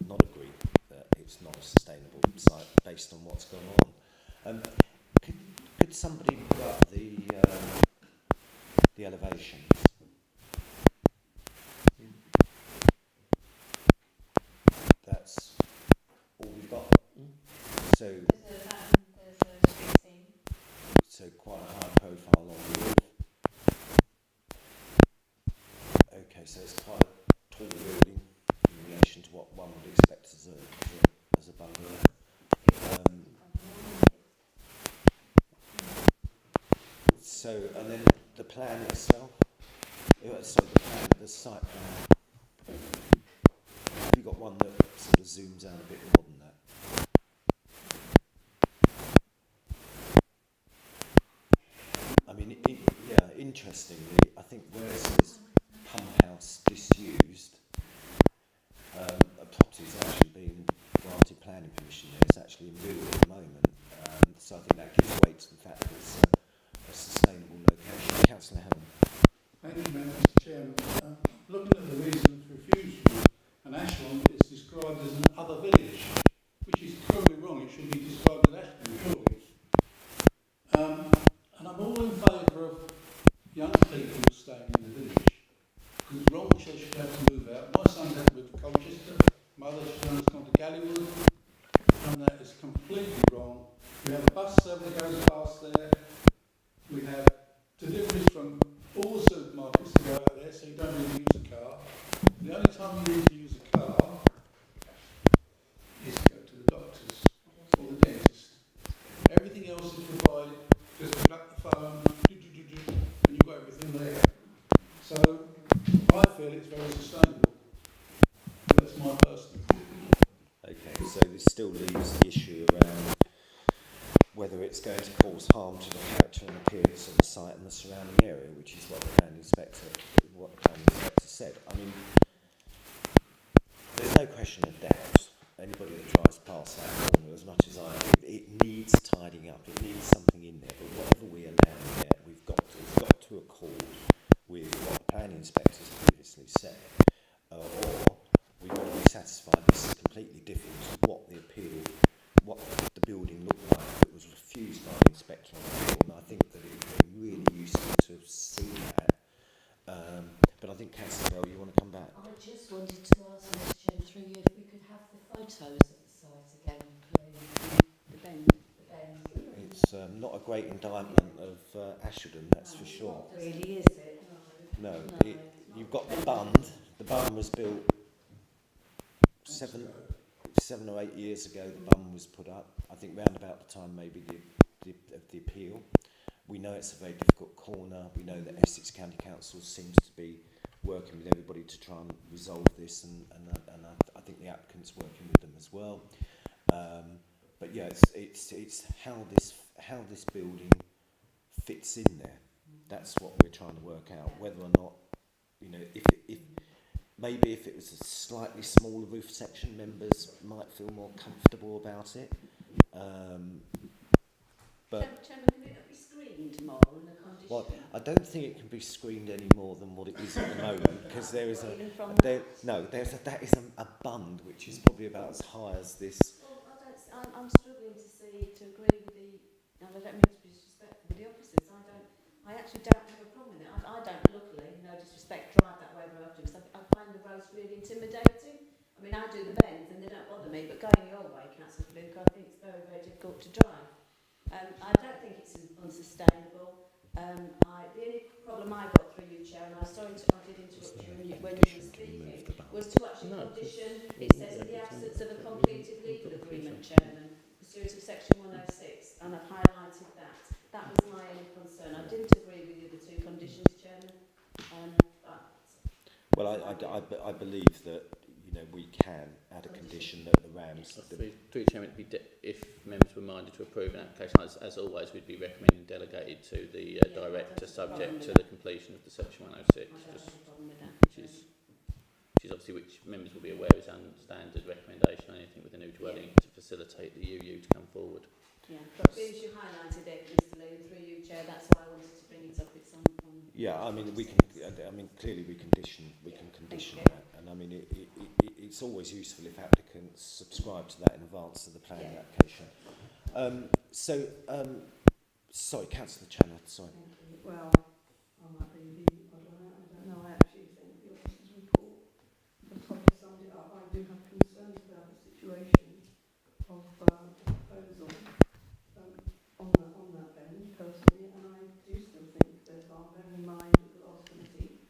not agree that it's not a sustainable site based on what's gone on. Could somebody put up the elevations? That's all we've got. So There's a street scene. so quite a high profile on the roof. Okay, so it's quite a tall building in relation to what one would expect as a bungalow. So, and then the plan itself. So the site plan. Have you got one that sort of zooms out a bit more than that? I mean, interestingly, I think where it says pump house disused, a property's actually been granted planning permission there. It's actually in view at the moment. So I think that gives weight to the fact that it's a sustainable location. Councillor Helen. Thank you, Mr. Chairman. Looking at the reason for refusal, and Asheldham is described as an other village, which is totally wrong. It should be described as Asheldham, surely. And I'm all in favour of young people staying in the village, because Romshire should have to move out. My son's had to move to Colchester, mother's son's gone to Gallywood, and that is completely wrong. We have a bus service that goes past there. We have deliveries from all the supermarkets to go out there, so you don't really use a car. The only time you need to use a car is to go to the doctors or the dentist. Everything else is provided, just pick up the phone, and you've got everything there. So I feel it's very sustainable. That's my personal view. Okay, so this still leaves the issue around whether it's going to cause harm to the character and appearance of the site and the surrounding area, which is what the planning inspector said. I mean, there's no question of doubt. Anybody that drives past that corner, as much as I do, it needs tidying up. It needs something in there. But whatever we allow there, it's got to accord with what the planning inspectors previously said, or we've got to be satisfied this is completely different to what the building looked like that was refused by the inspector on appeal. And I think that it would be really useful to have seen that. But I think, Councillor Bell, you want to come back? I just wanted to ask Mr. Chair, through you, if we could have the photos of the site again, please. The bend. It's not a great indictment of Asheldham, that's for sure. Really, is it? No, you've got the bund. The bund was built seven or 8 years ago. The bund was put up, I think, round about the time maybe of the appeal. We know it's a very difficult corner. We know that Essex County Council seems to be working with everybody to try and resolve this, and I think the applicant's working with them as well. But yeah, it's how this building fits in there. That's what we're trying to work out. Whether or not, you know, if maybe if it was a slightly smaller roof section, members might feel more comfortable about it. But Chairman, can it not be screened more in the condition? well, I don't think it can be screened any more than what it is at the moment, because there is that is a bund which is probably about as high as this. Well, I'm struggling to agree with the. No, I don't mean to be disrespectful with the officers. I actually don't have a problem with it. I don't, luckily, no disrespect, drive that way very often, because I find the road's really intimidating. I mean, I do the bends and they don't bother me, but going your way, Councillor Fluke, I think it's very, very difficult to drive. I don't think it's unsustainable. The only problem I got through you, Chair, and I did interrupt you when you were speaking, was to actually condition. It says in the absence of a completed legal agreement, Chairman, pursuant to section 106, and I've highlighted that. That was my only concern. I didn't agree with the other two conditions, Chairman. Well, I believe that we can add a condition that the RAMs. Through Chairman, if members were minded to approve an application, as always, we'd be recommending delegated to the director, subject to the completion of the section 106, which is obviously which members will be aware is our standard recommendation. Anything with a new dwelling to facilitate the UU to come forward. Yeah, but since you highlighted it, Mr. Lou, through you, Chair, that's why I wanted to bring it up. It's on. Yeah, I mean, we can. I mean, clearly we can condition that, and I mean, it's always useful if applicants subscribe to that in advance of the planning application. Sorry, Councillor Channer. Sorry. Well, I might be I don't know. I actually think the officer's report has probably summed it up. I do have concerns about the situation of proposal on that bend personally, and I do still think that I'll bear in mind at the last committee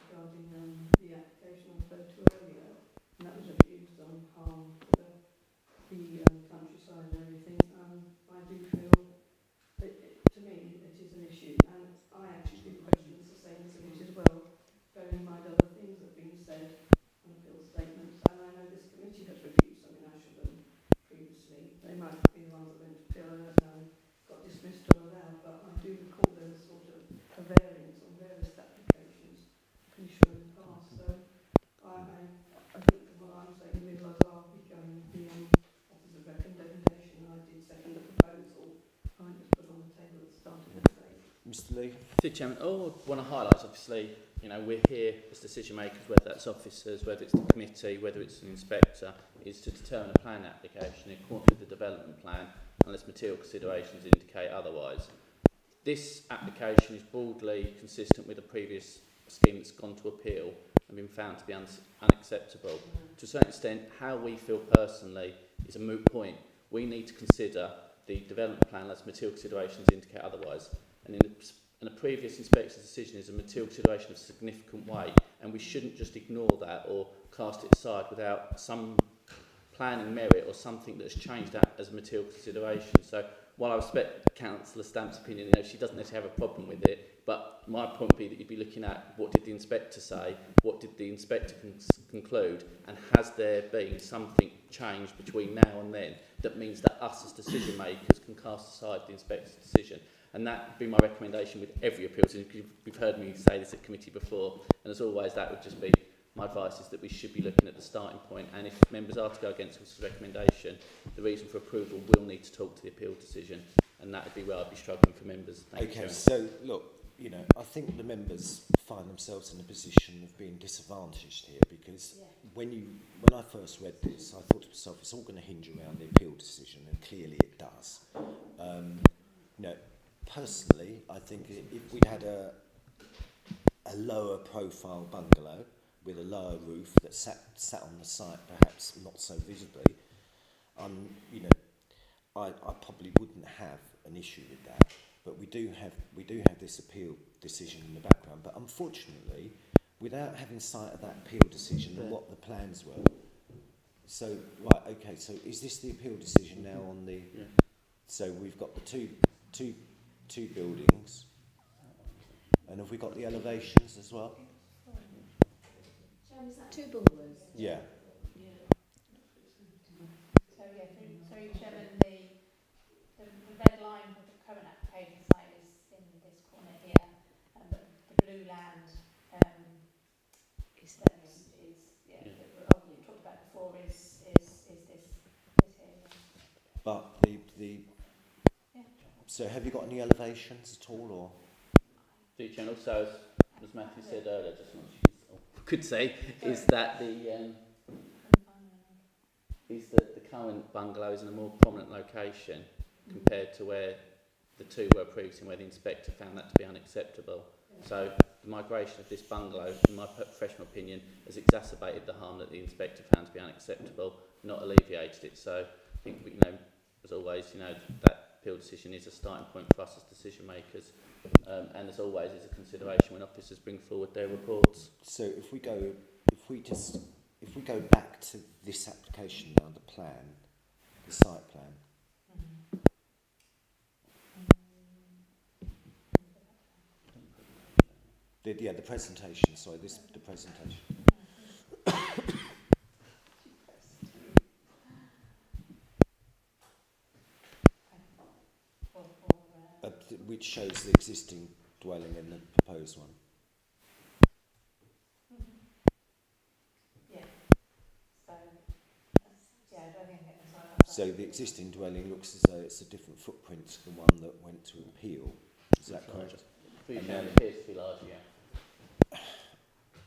regarding the application I referred to earlier, and that was refused on harm for the countryside and everything. I do feel that to me it is an issue, and I actually do question the sustainability as well, bearing in mind other things that have been said and appeal statements, and I know this committee has refused some in Asheldham previously. They might be the ones that went to appeal, I don't know, got dismissed or allowed, but I do recall there was sort of a variance on various applications, pretty sure in the past. So I think that what I'm saying with us are becoming the officer's recommendation. I did second the proposal. I just put on the table at the start of the debate. Mr. Lee. Through Chairman, all I want to highlight is obviously, we're here as decision makers, whether that's officers, whether it's the committee, whether it's an inspector, is to determine a plan application in accordance with the development plan, unless material considerations indicate otherwise. This application is broadly consistent with a previous scheme that's gone to appeal and been found to be unacceptable. To a certain extent, how we feel personally is a moot point. We need to consider the development plan unless material considerations indicate otherwise. And in a previous inspector's decision is a material consideration of significant weight, and we shouldn't just ignore that or cast it aside without some planning merit or something that's changed that as a material consideration. So while I respect Councillor Stamp's opinion, she doesn't necessarily have a problem with it, but my point would be that you'd be looking at what did the inspector say, what did the inspector conclude, and has there been something changed between now and then that means that us as decision makers can cast aside the inspector's decision. And that would be my recommendation with every appeal. So you've heard me say this at committee before, and as always that would just be my advice, is that we should be looking at the starting point, and if members are to go against this recommendation, the reason for approval will need to talk to the appeal decision, and that would be where I'd be struggling for members. Thank you. So look, I think the members find themselves in a position of being disadvantaged here, because when I first read this, I thought to myself, it's all going to hinge around the appeal decision, and clearly it does. Personally, I think if we'd had a lower profile bungalow with a lower roof that sat on the site, perhaps not so visibly, I probably wouldn't have an issue with that. But we do have this appeal decision in the background. But unfortunately, without having sight of that appeal decision and what the plans were, so is this the appeal decision now on the? Yeah. So we've got the two buildings, and have we got the elevations as well? Is that two bungalows? Yeah. Sorry, Chairman, the red line for the current application site is in this corner here, but the blue land is what we talked about before is this here. But so have you got any elevations at all, or? The channel, so as Matthew said earlier, just could say is that the current bungalow is in a more prominent location compared to where the two were previously, where the inspector found that to be unacceptable. So the migration of this bungalow, in my professional opinion, has exacerbated the harm that the inspector found to be unacceptable, not alleviated it. So I think, you know, as always, you know, that appeal decision is a starting point for us as decision makers, and as always is a consideration when officers bring forward their reports. So if we go back to this application now, the plan, the site plan. The presentation. Sorry, the presentation. Which shows the existing dwelling and the proposed one. Yeah. So, yeah, I don't think it's So the existing dwelling looks as though it's a different footprint to the one that went to appeal. Is that correct? It And appears to be larger, yeah.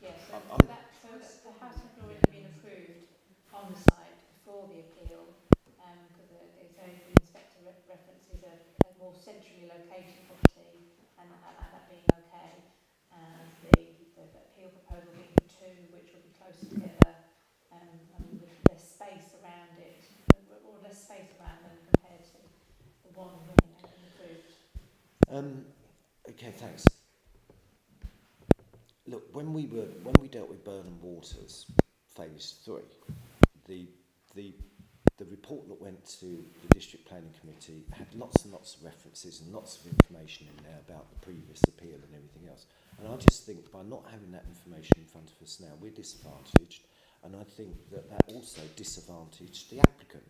yeah, so, I'm- so the house had already been approved on the site before the appeal, because the inspector references a more centrally located property, and that being okay, and the appeal proposal being two, which will be closer together, and with less space around it, or less space around them compared to the one that approved. Okay, thanks. Look, when we dealt with Burnham Waters, phase 3, the report that went to the District Planning Committee had lots and lots of references and lots of information in there about the previous appeal and everything else. And I just think by not having that information in front of us now, we're disadvantaged, and I think that also disadvantaged the applicant.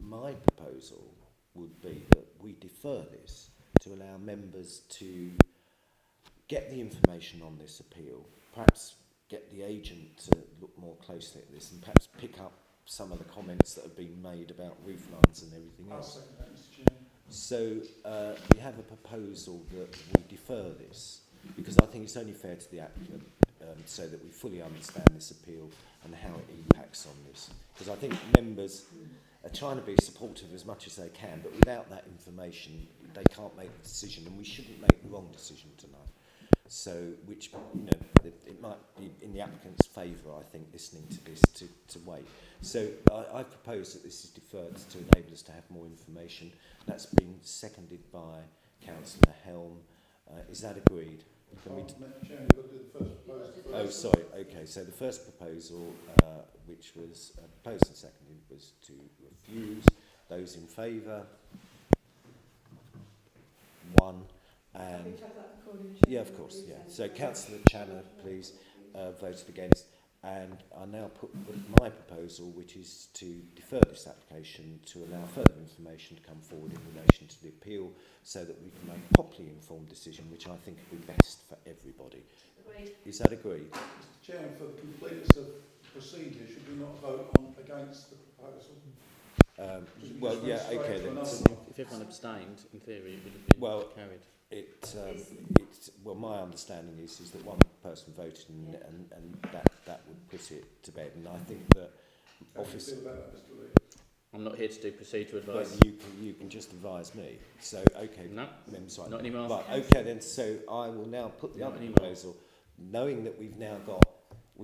My proposal would be that we defer this to allow members to get the information on this appeal, perhaps get the agent to look more closely at this, and perhaps pick up some of the comments that have been made about roof lines and everything else. I'll second that, Mr. Chairman. So we have a proposal that we defer this, because I think it's only fair to the applicant, so that we fully understand this appeal and how it impacts on this. Because I think members are trying to be supportive as much as they can, but without that information, they can't make the decision, and we shouldn't make the wrong decision tonight. So, which, you know, it might be in the applicant's favour, I think, listening to this, to wait. So I propose that this is deferred to enable us to have more information. That's been seconded by Councillor Helm. Is that agreed? Can we Mr. Chairman, we've got to do the first proposal first. Oh, sorry. Okay, so the first proposal, which was proposed and seconded, was to refuse. Those in favour? 1. And yeah, of course, yeah. So Councillor Channer, please, voted against. And I now put my proposal, which is to defer this application to allow further information to come forward in relation to the appeal, so that we can make a properly informed decision, which I think would be best for everybody. Agreed. Is that agreed? Mr. Chairman, for the completeness of procedure, should we not vote on against the proposal? Well, yeah, okay then. If everyone abstained, in theory, it would have been carried. Well, my understanding is that one person voted, and that would put it to bed. And I think that office. How do you feel about that, Mr. Lee? I'm not here to do procedural advice. Well, you can just advise me. So okay, No, right. not anymore. Right, okay then. So I will now put the other proposal, knowing that we've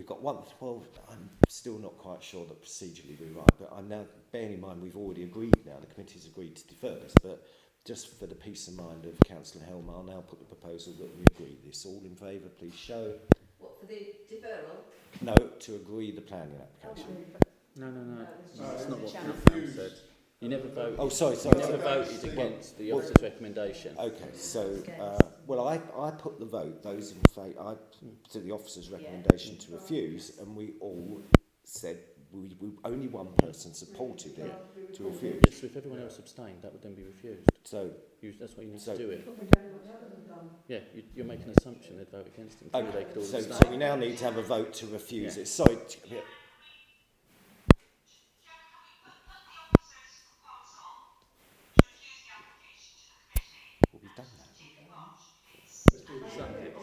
got one. Well, I'm still not quite sure that procedurally we're right, but I'm now bearing in mind we've already agreed now. The committee's agreed to defer this, but just for the peace of mind of Councillor Helm, I'll now put the proposal that we agree this. All in favour, please show. What, for the deferral? No, to agree the planning application. No. No, That's not what Chairman. Fran said. You never voted. Oh, sorry. You never voted against the officer's recommendation. Okay, so, well, I put the vote, those in favour, to the officer's recommendation to refuse, and we all said, we only one person supported it to refuse. Yes, so if everyone else abstained, that would then be refused. So, That's why you need to do it. Probably don't know what the others have done. Yeah, you're making an assumption they'd vote against it. They could all so abstain. we now need to have a vote to refuse Yeah. it. Sorry. Well, we've done that.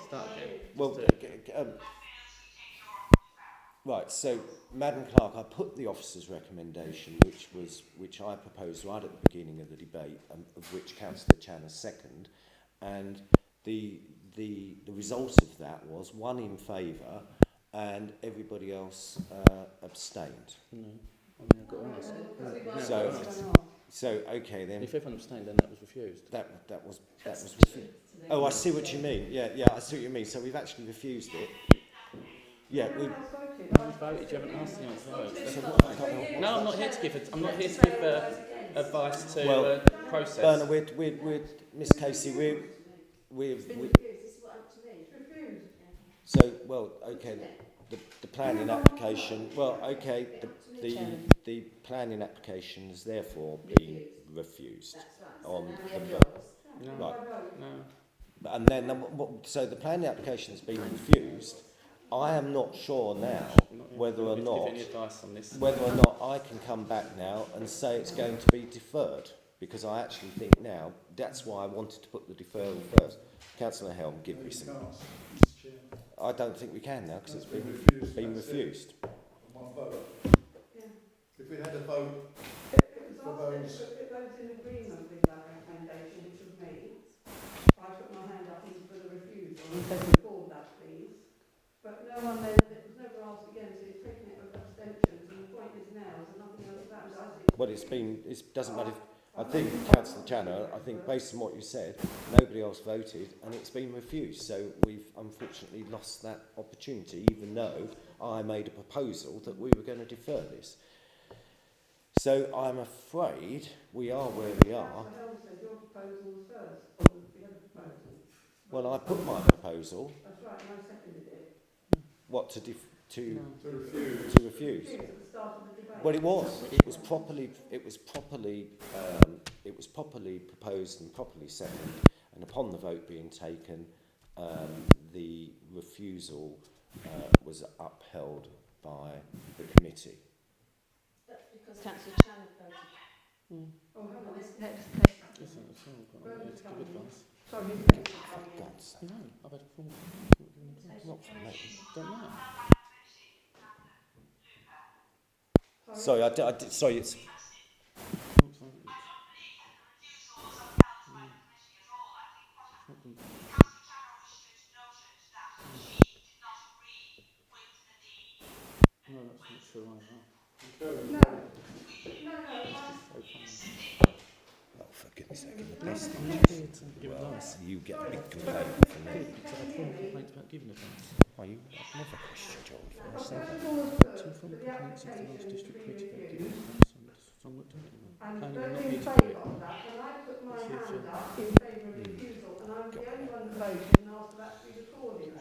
Start again. Well, Right, so, Madam Clerk, I put the officer's recommendation, which I proposed right at the beginning of the debate, of which Councillor Channer seconded, and the result of that was 1 in favour and everybody else abstained. No, I mean, I've got to ask. So okay then. If everyone abstained, then that was refused. That was refused. Oh, I see what you mean. Yeah, I see what you mean. So we've actually refused it. Yeah, we voted. You haven't asked the answer. No, I'm not here to give. I'm not here to give advice to process. Bernard, we're Miss Casey. We're so well. Okay, the planning application. Well, okay, the planning application has therefore been refused on the vote. Right. No. And then, so the planning application has been refused. I am not sure now whether or not I can come back now and say it's going to be deferred, because I actually think now that's why I wanted to put the deferral first. Councillor Helm, give me some. I don't think we can now because it's been refused. One vote. If we had a vote, If those in agreement with that recommendation, which was me, I put my hand up for the refusal and said record that, please. But no one then, it was never asked again, so it's taken it with abstentions, and the point is now, so nothing else matters. Well, it doesn't matter. I think, Councillor Channer, I think based on what you said, nobody else voted and it's been refused. So we've unfortunately lost that opportunity, even though I made a proposal that we were going to defer this. So I'm afraid we are where we are. Your proposal was first, or the other proposal? Well, I put my proposal. That's right, and I seconded it. What, to refuse? To refuse at the start of the debate. Well, it was properly proposed and properly seconded, and upon the vote being taken, the refusal was upheld by the committee. That's because Councillor Channer voted. Oh, hang on, Listen, it's all got to give advice. sorry, No, I've had a formal. Not from me. Don't know. Sorry, sorry, it's... No, that's not true either. no, Oh, for goodness sake, in the best I'm interest. not here to give Well, advice. you get a big complaint from me. Because I've had formal complaints about giving advice. Why, I've never questioned your advice, first have of I? all, Two formal the complaints into the application Lodge to District be Committee about refused, giving advice, so I'm not doing it anymore. and I'm voted not in here to do favour it. of that, and I put my It's your hand turn. up in favour of refusal, and I'm the only one that voted and asked for that to be recorded.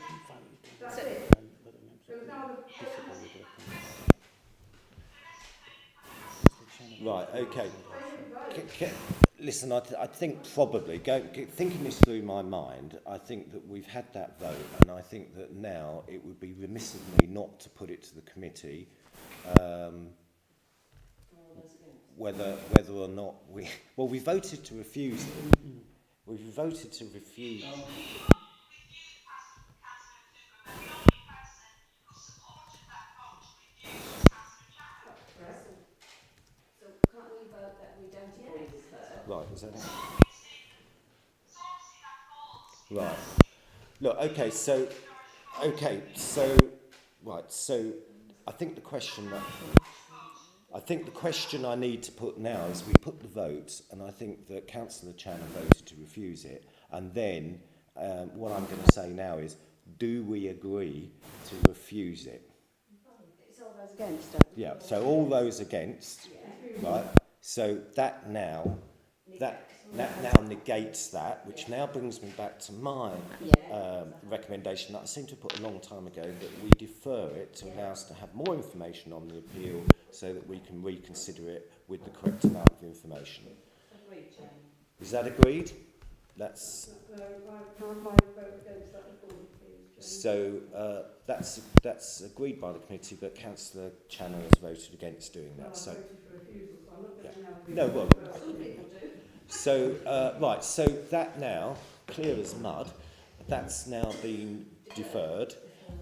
That's it. There was no other. Right, okay. Listen, I think probably, thinking this through my mind, I think that we've had that vote, and I think that now it would be remiss of me not to put it to the committee, whether or not we voted to refuse it. We voted to refuse. Right, is that it? Right. Look, okay, so I think the question I need to put now is we put the vote, and I think that Councillor Channer voted to refuse it, and then what I'm going to say now is, do we agree to refuse it? It's all those against, Yeah, so all those against, right? So that now negates that, which now brings me back to my recommendation that I seem to have put a long time ago, that we defer it to allow us to have more information on the appeal so that we can reconsider it with the correct amount of information. Agreed, Chairman. Is that agreed? That's... No, my vote against that recording, please. So that's agreed by the committee, but Councillor Channer has voted against doing that. So, I voted for refusal, so I'm not going to now... no, well, so right, so that now, clear as mud, that's now been deferred,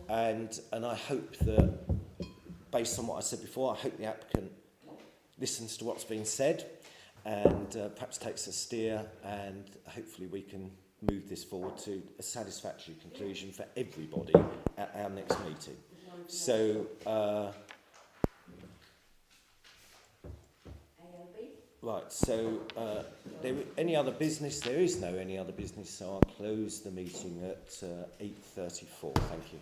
and I hope that based on what I said before, I hope the applicant listens to what's been said and perhaps takes a steer, and hopefully we can move this forward to a satisfactory conclusion for everybody at our next meeting. So, right, so any other business? There is no any other business, so I'll close the meeting at 8:34. Thank you.